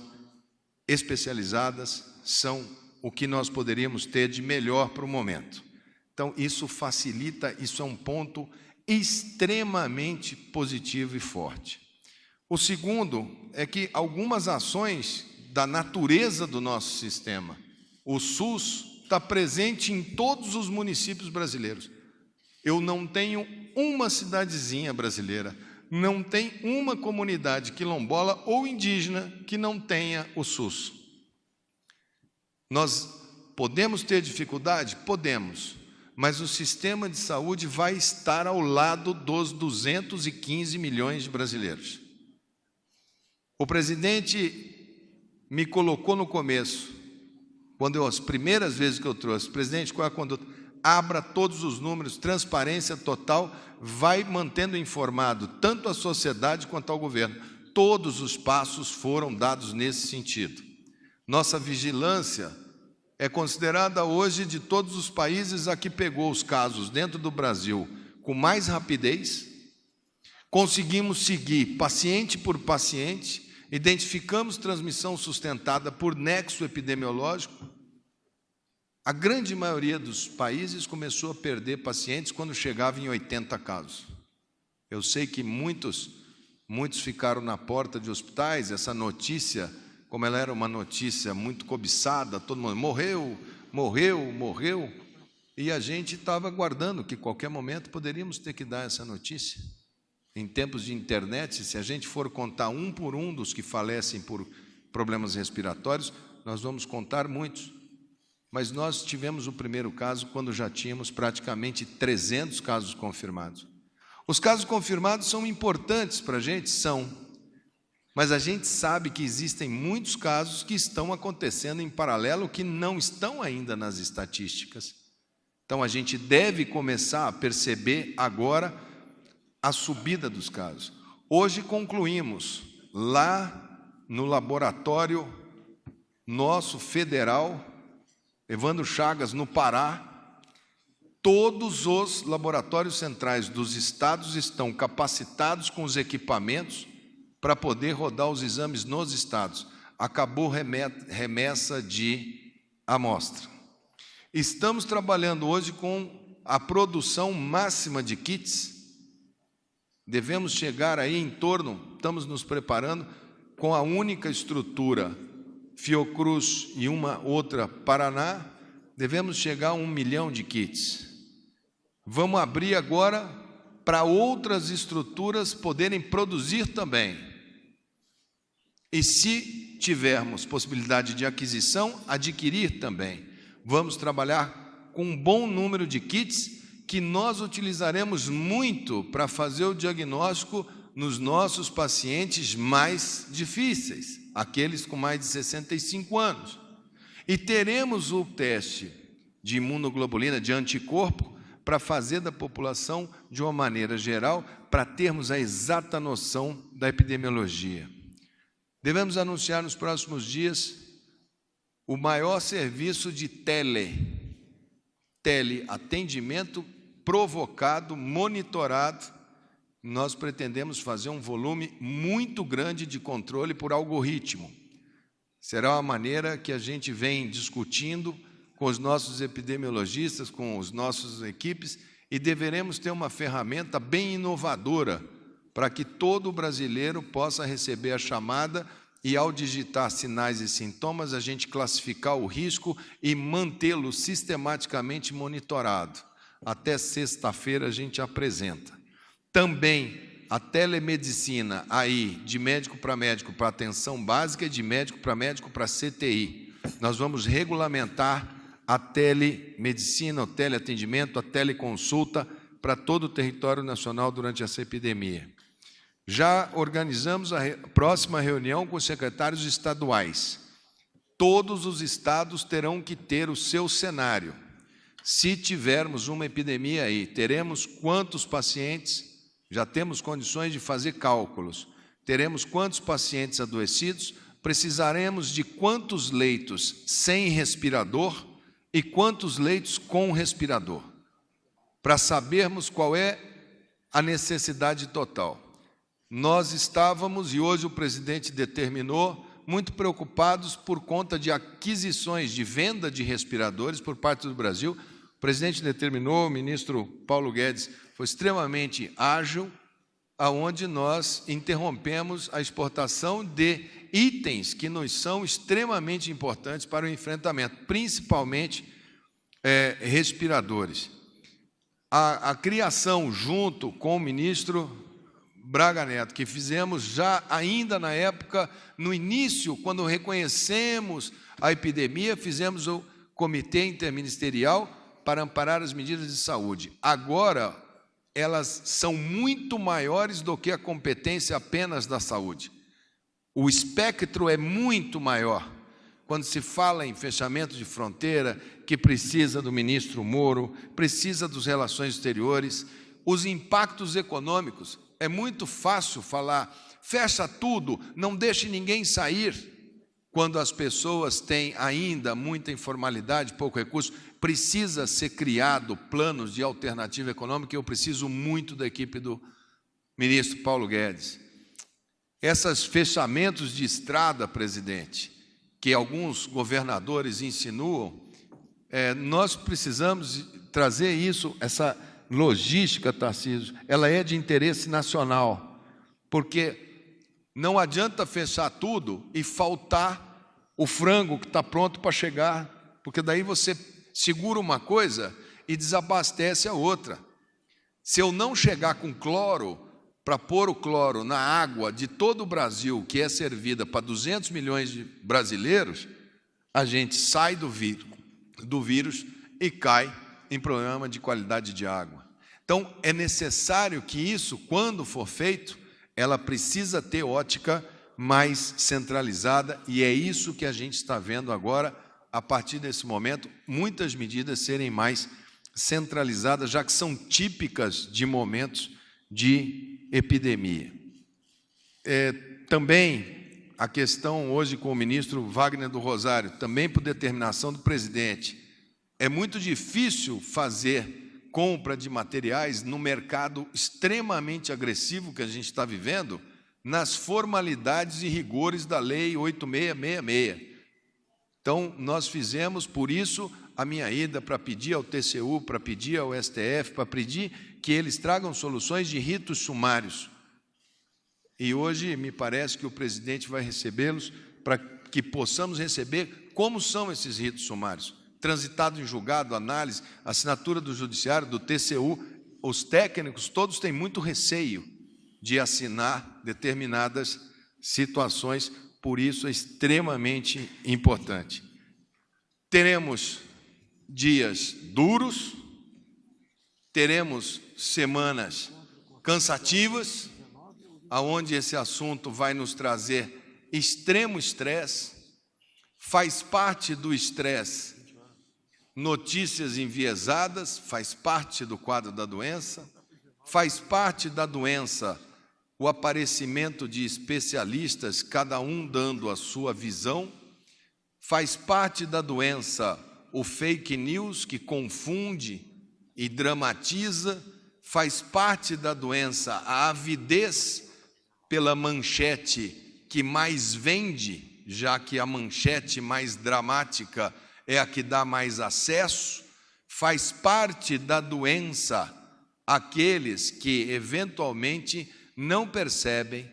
especializadas, são o que nós poderíamos ter de melhor para o momento. Então, isso facilita, isso é um ponto extremamente positivo e forte. O segundo é que algumas ações da natureza do nosso sistema, o SUS está presente em todos os municípios brasileiros. Eu não tenho uma cidadezinha brasileira, não tem uma comunidade quilombola ou indígena que não tenha o SUS. Nós podemos ter dificuldade? Podemos, mas o sistema de saúde vai estar ao lado dos 215 milhões de brasileiros. O presidente me colocou no começo, as primeiras vezes que eu trouxe, presidente, qual é a conduta? Abra todos os números, transparência total, vai mantendo informado tanto a sociedade quanto ao governo. Todos os passos foram dados nesse sentido. Nossa vigilância é considerada hoje, de todos os países, a que pegou os casos dentro do Brasil com mais rapidez. Conseguimos seguir paciente por paciente, identificamos transmissão sustentada por nexo epidemiológico. A grande maioria dos países começou a perder pacientes quando chegava em 80 casos. Eu sei que muitos ficaram na porta de hospitais. Essa notícia, como ela era uma notícia muito cobiçada, todo mundo morreu, e a gente estava aguardando que, qualquer momento, poderíamos ter que dar essa notícia. Em tempos de internet, se a gente for contar um por um dos que falecem por problemas respiratórios, nós vamos contar muitos. Mas nós tivemos o primeiro caso quando já tínhamos praticamente 300 casos confirmados. Os casos confirmados são importantes para a gente? São. Mas a gente sabe que existem muitos casos que estão acontecendo em paralelo que não estão ainda nas estatísticas. Então, a gente deve começar a perceber agora a subida dos casos. Hoje concluímos, lá no laboratório nosso federal, Evandro Chagas, no Pará, todos os laboratórios centrais dos estados estão capacitados com os equipamentos para poder rodar os exames nos estados. Acabou remessa de amostra. Estamos trabalhando hoje com a produção máxima de kits. Devemos chegar aí em torno, estamos nos preparando, com a única estrutura Fiocruz e uma outra Paraná, devemos chegar a 1 milhão de kits. Vamos abrir agora para outras estruturas poderem produzir também. E se tivermos possibilidade de aquisição, adquirir também. Vamos trabalhar com um bom número de kits que nós utilizaremos muito para fazer o diagnóstico nos nossos pacientes mais difíceis, aqueles com mais de 65 anos. E teremos o teste de imunoglobulina, de anticorpo, para fazer da população de uma maneira geral, para termos a exata noção da epidemiologia. Devemos anunciar nos próximos dias o maior serviço de teleatendimento provocado, monitorado. Nós pretendemos fazer um volume muito grande de controle por algoritmo. Será uma maneira que a gente vem discutindo com os nossos epidemiologistas, com os nossos equipes, e deveremos ter uma ferramenta bem inovadora para que todo brasileiro possa receber a chamada e, ao digitar sinais e sintomas, a gente classificar o risco e mantê-lo sistematicamente monitorado. Até sexta-feira a gente apresenta. Também a telemedicina aí, de médico para atenção básica e de médico para CTI. Nós vamos regulamentar a telemedicina, o teleatendimento, a teleconsulta para todo o território nacional durante essa epidemia. Já organizamos a próxima reunião com os secretários estaduais. Todos os estados terão que ter o seu cenário. Se tivermos uma epidemia aí, teremos quantos pacientes, já temos condições de fazer cálculos, teremos quantos pacientes adoecidos, precisaremos de quantos leitos sem respirador e quantos leitos com respirador, para sabermos qual é a necessidade total. Nós estávamos, e hoje o presidente determinou, muito preocupados por conta de aquisições, de venda de respiradores por parte do Brasil. O presidente determinou, o ministro Paulo Guedes foi extremamente ágil, aonde nós interrompemos a exportação de itens que nos são extremamente importantes para o enfrentamento, principalmente respiradores. A criação, junto com o ministro Braga Neto, que fizemos já ainda na época, no início, quando reconhecemos a epidemia, fizemos o Comitê Interministerial para amparar as medidas de saúde. Agora, elas são muito maiores do que a competência apenas da saúde. O espectro é muito maior. Quando se fala em fechamento de fronteira, que precisa do ministro Moro, precisa das relações exteriores, os impactos econômicos, é muito fácil falar, fecha tudo, não deixe ninguém sair, quando as pessoas têm ainda muita informalidade, pouco recurso. Precisa ser criado planos de alternativa econômica, e eu preciso muito da equipe do ministro Paulo Guedes. Esses fechamentos de estrada, presidente, que alguns governadores insinuam, nós precisamos trazer isso, essa logística, Tarcísio, ela é de interesse nacional, porque não adianta fechar tudo e faltar o frango que está pronto para chegar, porque daí você segura uma coisa e desabastece a outra. Se eu não chegar com cloro, para pôr o cloro na água de todo o Brasil, que é servida para 200 milhões de brasileiros, a gente sai do vírus e cai em problema de qualidade de água. Então, é necessário que isso, quando for feito, ela precisa ter ótica mais centralizada, e é isso que a gente está vendo agora, a partir desse momento, muitas medidas serem mais centralizadas, já que são típicas de momentos de epidemia. Também a questão hoje com o ministro Wagner do Rosário, também por determinação do presidente, é muito difícil fazer compra de materiais no mercado extremamente agressivo que a gente está vivendo, nas formalidades e rigores da Lei 8666. Então, nós fizemos, por isso, a minha ida para pedir ao TCU, para pedir ao STF, para pedir que eles tragam soluções de ritos sumários. E hoje, me parece que o presidente vai recebê-los para que possamos receber como são esses ritos sumários. Transitado em julgado, análise, assinatura do judiciário, do TCU, os técnicos todos têm muito receio de assinar determinadas situações, por isso é extremamente importante. Teremos dias duros, teremos semanas cansativas, aonde esse assunto vai nos trazer extremo estresse, faz parte do estresse notícias enviesadas, faz parte do quadro da doença, faz parte da doença o aparecimento de especialistas, cada um dando a sua visão, faz parte da doença o fake news que confunde e dramatiza, faz parte da doença a avidez pela manchete que mais vende, já que a manchete mais dramática é a que dá mais acesso, faz parte da doença aqueles que, eventualmente, não percebem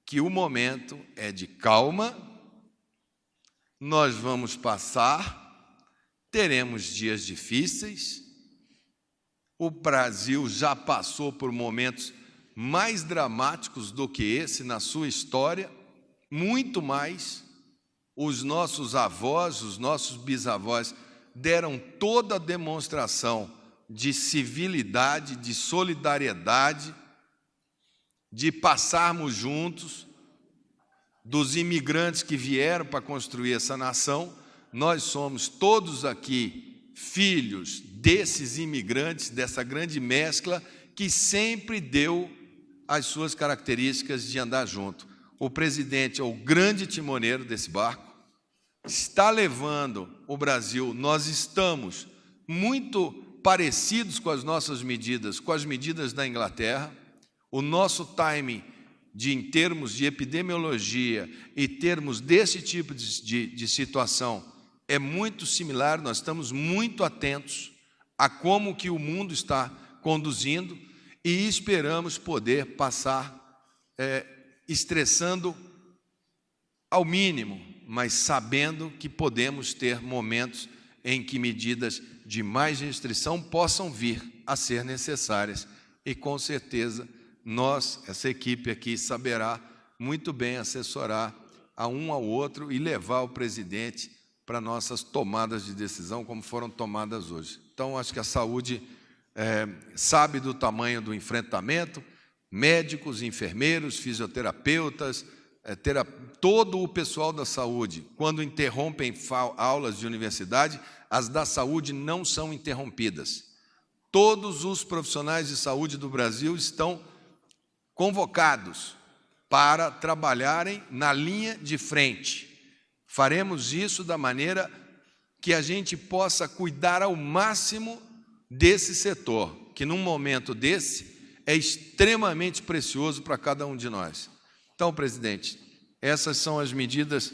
que o momento é de calma, nós vamos passar, teremos dias difíceis, o Brasil já passou por momentos mais dramáticos do que esse na sua história, muito mais. Os nossos avós, os nossos bisavós deram toda a demonstração de civilidade, de solidariedade, de passarmos juntos, dos imigrantes que vieram para construir essa nação. Nós somos todos aqui filhos desses imigrantes, dessa grande mescla que sempre deu as suas características de andar junto. O presidente é o grande timoneiro desse barco, está levando o Brasil, nós estamos muito parecidos com as nossas medidas, com as medidas da Inglaterra. O nosso timing em termos de epidemiologia e termos desse tipo de situação é muito similar, nós estamos muito atentos a como que o mundo está conduzindo e esperamos poder passar estressando ao mínimo, mas sabendo que podemos ter momentos em que medidas de mais restrição possam vir a ser necessárias. E, com certeza, nós, essa equipe aqui, saberá muito bem assessorar a um ao outro e levar o presidente para nossas tomadas de decisão, como foram tomadas hoje. Então, acho que a saúde sabe do tamanho do enfrentamento, médicos, enfermeiros, fisioterapeutas, todo o pessoal da saúde, quando interrompem aulas de universidade, as da saúde não são interrompidas. Todos os profissionais de saúde do Brasil estão convocados para trabalharem na linha de frente. Faremos isso da maneira que a gente possa cuidar ao máximo desse setor, que num momento desse é extremamente precioso para cada um de nós. Então, presidente, essas são as medidas,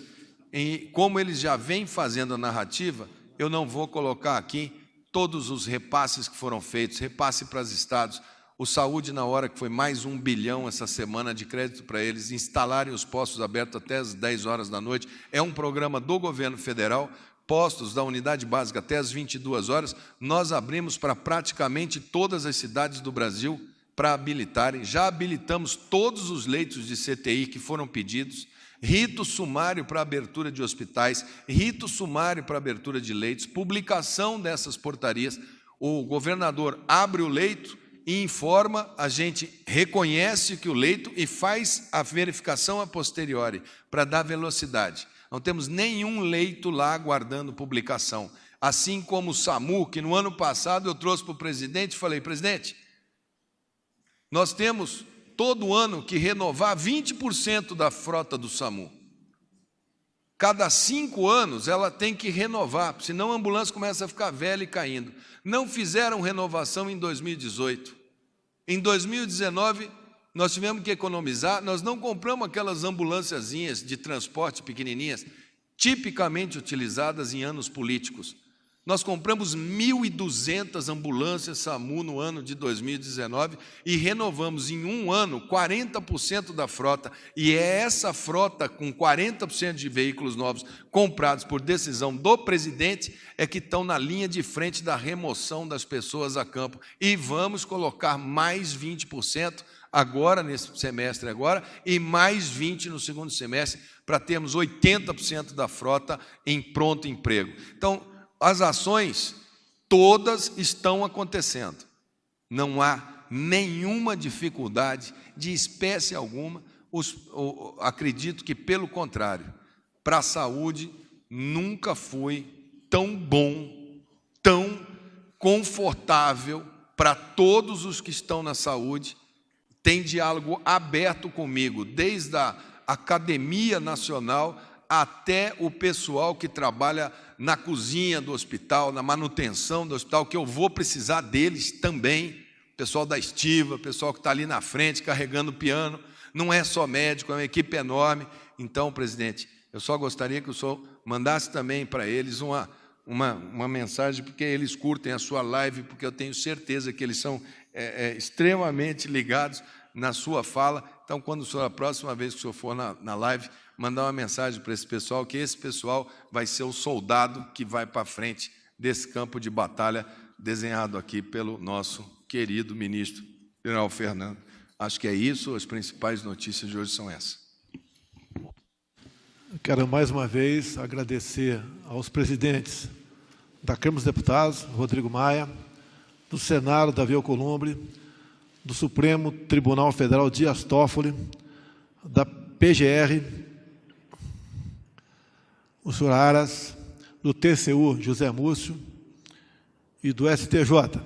como eles já vêm fazendo a narrativa, eu não vou colocar aqui todos os repasses que foram feitos, repasse para os estados, o Saúde na hora, que foi mais 1 bilhão essa semana de crédito para eles instalarem os postos abertos até as 10 horas da noite, é um programa do governo federal, postos da unidade básica até as 22 horas, nós abrimos para praticamente todas as cidades do Brasil para habilitarem, já habilitamos todos os leitos de CTI que foram pedidos, rito sumário para abertura de hospitais, rito sumário para abertura de leitos, publicação dessas portarias, o governador abre o leito e informa, a gente reconhece que o leito e faz a verificação a posteriori, para dar velocidade. Não temos nenhum leito lá aguardando publicação. Assim como o SAMU, que no ano passado eu trouxe para o presidente e falei, presidente, nós temos todo ano que renovar 20% da frota do SAMU. Cada 5 anos ela tem que renovar, senão a ambulância começa a ficar velha e caindo. Não fizeram renovação em 2018. Em 2019, nós tivemos que economizar, nós não compramos aquelas ambulânciazinhas de transporte pequenininhas, tipicamente utilizadas em anos políticos. Nós compramos 1.200 ambulâncias SAMU no ano de 2019 e renovamos em um ano 40% da frota. E é essa frota com 40% de veículos novos comprados por decisão do presidente é que estão na linha de frente da remoção das pessoas a campo. E vamos colocar mais 20% agora, nesse semestre agora, e mais 20% no segundo semestre, para termos 80% da frota em pronto emprego. Então, as ações todas estão acontecendo. Não há nenhuma dificuldade de espécie alguma. Acredito que, pelo contrário, para a saúde nunca foi tão bom, tão confortável para todos os que estão na saúde. Tem diálogo aberto comigo, desde a Academia Nacional até o pessoal que trabalha na cozinha do hospital, na manutenção do hospital, que eu vou precisar deles também, pessoal da estiva, pessoal que está ali na frente, carregando o piano, não é só médico, é uma equipe enorme. Então, presidente, eu só gostaria que o senhor mandasse também para eles uma mensagem, porque eles curtem a sua live, porque eu tenho certeza que eles são extremamente ligados na sua fala. Então, quando o senhor, a próxima vez que o senhor for na live, mandar uma mensagem para esse pessoal, que esse pessoal vai ser o soldado que vai para frente desse campo de batalha desenhado aqui pelo nosso querido ministro General Fernando. Acho que é isso, as principais notícias de hoje são essas. Quero mais uma vez agradecer aos presidentes da Câmara dos Deputados, Rodrigo Maia, do Senado, Davi Alcolumbre, do Supremo Tribunal Federal, Dias Toffoli, da PGR, o senhor Aras, do TCU, José Múcio, e do STJ.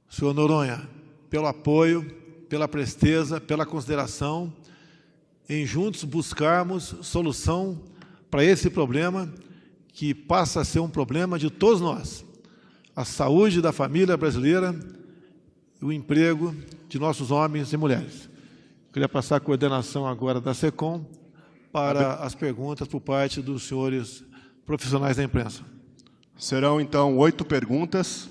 Senhor Noronha, pelo apoio, pela presteza, pela consideração, em juntos buscarmos solução para esse problema, que passa a ser um problema de todos nós. A saúde da família brasileira e o emprego de nossos homens e mulheres. Queria passar a coordenação agora da SECOM para as perguntas por parte dos senhores profissionais da imprensa. Serão, então, 8 perguntas.